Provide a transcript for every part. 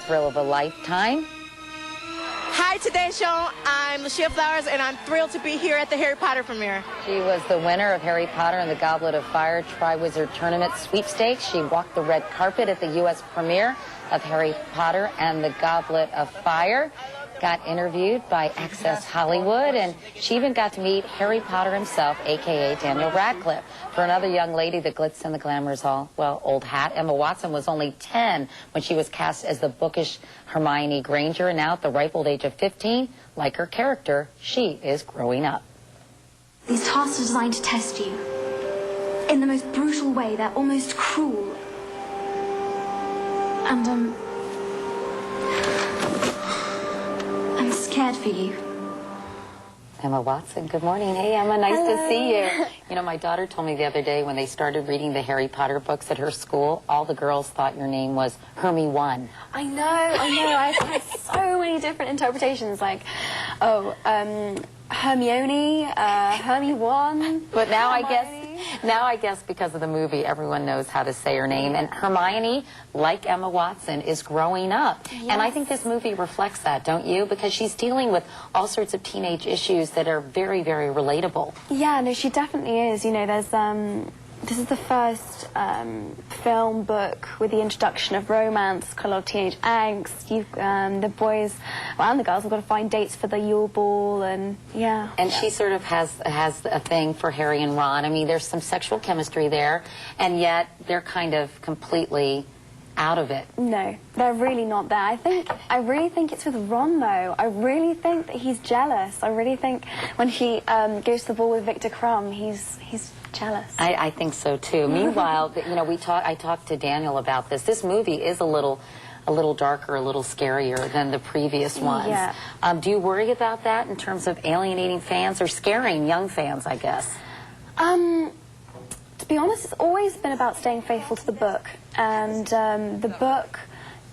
thrill of a lifetime. Hi, Today Show. I'm Lucia Flowers, and I'm thrilled to be here at the Harry Potter premiere. She was the winner of Harry Potter and the Goblet of Fire Triwizard Tournament sweepstakes. She walked the red carpet at the U.S. premiere of Harry Potter and the Goblet of Fire. Got interviewed by Access Hollywood, and she even got to meet Harry Potter himself, a.k.a. Daniel Radcliffe. For another young lady, the glitz and the glamour is all, well, old hat. Emma Watson was only 10 when she was cast as the bookish Hermione Granger, and now at the ripe old age of 15, like her character, she is growing up. These tasks are designed to test you. In the most brutal way, they're almost cruel. And, I'm scared for you. Emma Watson, good morning. Hey, Emma, nice to see you. You know, my daughter told me the other day when they started reading the Harry Potter books at her school, all the girls thought your name was Hermie 1. I know. I've had so many different interpretations, like, Hermione, Hermie 1. But now I guess because of the movie, everyone knows how to say her name. And Hermione, like Emma Watson, is growing up. Yes. And I think this movie reflects that, don't you? Because she's dealing with all sorts of teenage issues that are very, very relatable. Yeah, no, she definitely is. You know, there's, this is the first film book with the introduction of romance, a lot of teenage angst. The boys, well, and the girls have got to find dates for the Yule Ball, and yeah. And she sort of has a thing for Harry and Ron. I mean, there's some sexual chemistry there, and yet they're kind of completely out of it. No, they're really not there. I really think it's with Ron, though. I really think that he's jealous. I really think when she goes to the ball with Victor Crumb, he's jealous. I think so too. Meanwhile, you know, I talked to Daniel about this. This movie is a little darker, a little scarier than the previous ones. Yeah. Do you worry about that in terms of alienating fans or scaring young fans, I guess? To be honest, it's always been about staying faithful to the book, and the book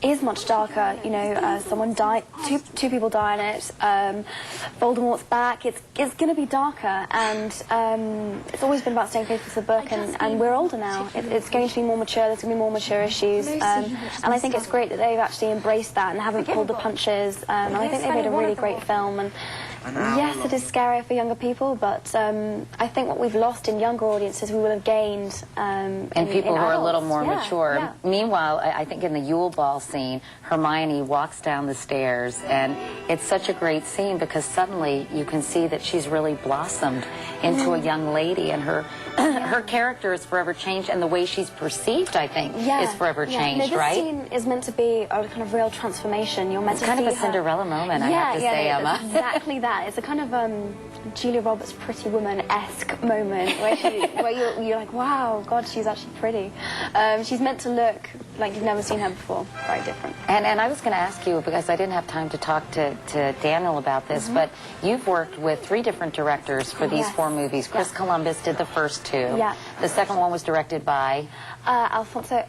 is much darker. You know, someone died, two people die in it. Voldemort's back. It's going to be darker, and it's always been about staying faithful to the book. And we're older now. It's going to be more mature. There's going to be more mature issues, and I think it's great that they've actually embraced that and haven't pulled the punches. And I think they made a really great film. And yes, it is scarier for younger people, but I think what we've lost in younger audiences, we will have gained in people who are a little more mature. Yeah. Meanwhile, I think in the Yule Ball scene, Hermione walks down the stairs, and it's such a great scene because suddenly you can see that she's really blossomed into a young lady, and her her character is forever changed, and the way she's perceived, I think, is forever changed, no, right? This scene is meant to be a kind of real transformation. You're meant to kind see of a Cinderella moment, I have to say, Emma. Exactly that. It's a kind of Julia Roberts Pretty Woman-esque moment where you're like, wow, God, she's actually pretty. She's meant to look like you've never seen her before. Very different. And I was going to ask you, because I didn't have time to talk to Daniel about this, but you've worked with 3 different directors for these 4 movies. Chris Columbus did the first 2. Yeah. The second one was directed by? Alfonso,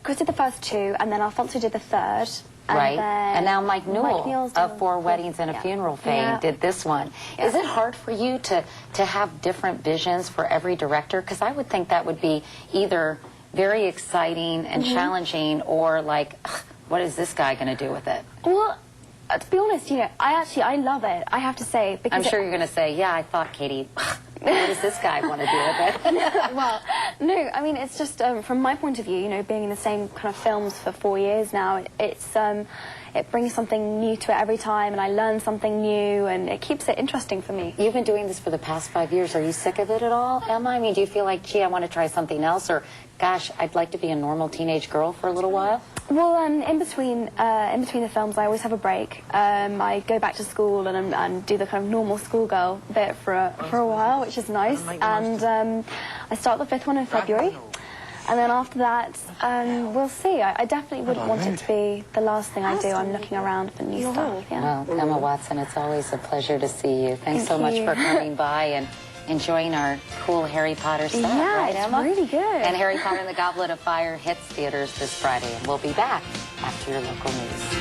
Chris did the first 2, and then Alfonso did the third. Right, and now Mike Newell of 4 Weddings and a Funeral fame did this one. Is it hard for you to have different visions for every director? Because I would think that would be either very exciting and challenging, or like, what is this guy going to do with it? Well, to be honest, you know, I love it, I have to say. Because I'm sure you're going to say, yeah, I thought, Katie, what does this guy want to do with it? Well, no, I mean, it's just, from my point of view, you know, being in the same kind of films for 4 years now, it brings something new to it every time, and I learn something new, and it keeps it interesting for me. You've been doing this for the past 5 years. Are you sick of it at all, Emma? I mean, do you feel like, gee, I want to try something else, or, gosh, I'd like to be a normal teenage girl for a little while? Well, in between the films, I always have a break. I go back to school and do the kind of normal schoolgirl bit for a while, which is nice. And I start the 5th one in February. And then after that, we'll see. I definitely wouldn't want it to be the last thing I do. I'm looking around for new stuff. Yeah. Well, Emma Watson, it's always a pleasure to see you. Thanks so much for coming by and enjoying our cool Harry Potter stuff, right, Emma? Yeah, it's really good. And Harry Potter and the Goblet of Fire hits theaters this Friday, and we'll be back after your local news.